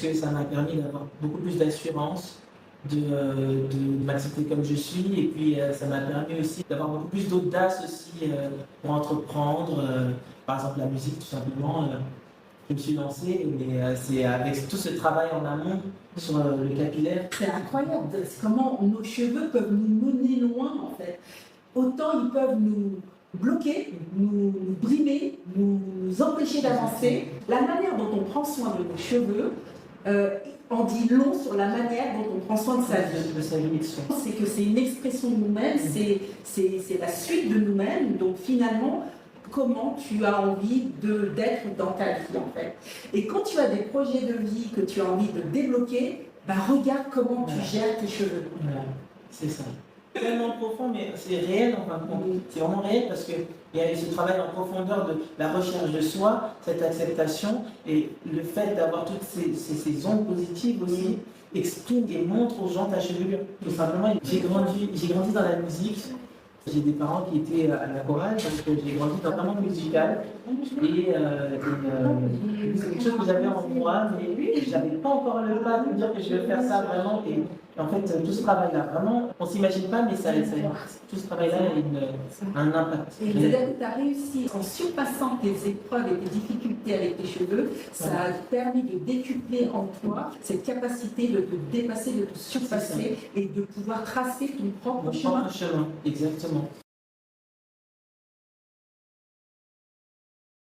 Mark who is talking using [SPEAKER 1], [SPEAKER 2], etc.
[SPEAKER 1] Parce que ça m'a permis d'avoir beaucoup plus d'assurance de m'accepter comme je suis et puis ça m'a permis aussi d'avoir beaucoup plus d'audace aussi pour entreprendre, par exemple la musique tout simplement. Je me suis lancé, mais c'est avec tout ce travail en amont sur le capillaire.
[SPEAKER 2] C'est incroyable, c'est comment nos cheveux peuvent nous mener loin en fait. Autant ils peuvent nous bloquer, nous brimer, nous empêcher d'avancer. La manière dont on prend soin de nos cheveux en dit long sur la manière dont on prend soin de sa vie. C'est que c'est une expression de nous-mêmes, c'est la suite de nous-mêmes, donc finalement, comment tu as envie d'être dans ta vie en fait. Et quand tu as des projets de vie que tu as envie de débloquer, bah regarde comment tu gères tes cheveux.
[SPEAKER 1] Voilà. C'est ça. C'est tellement profond, mais c'est réel en fin de compte. C'est vraiment réel parce qu'il y a eu ce travail en profondeur de la recherche de soi, cette acceptation et le fait d'avoir toutes ces ondes positives aussi exprime et montre aux gens ta chevelure. Tout simplement, j'ai grandi dans la musique. J'ai des parents qui étaient à la chorale, donc j'ai grandi dans un monde musical et c'est quelque chose que j'avais en moi, mais je n'avais pas encore le pas de me dire que je vais faire ça vraiment. Et en fait, tout ce travail-là, vraiment, on ne s'imagine pas, mais tout ce travail-là a un impact.
[SPEAKER 2] Et c'est-à-dire que tu as réussi, en surpassant tes épreuves et tes difficultés avec tes cheveux, ça a permis de décupler en toi cette capacité de te dépasser, de te surpasser et de pouvoir tracer ton propre chemin.
[SPEAKER 1] Exactement.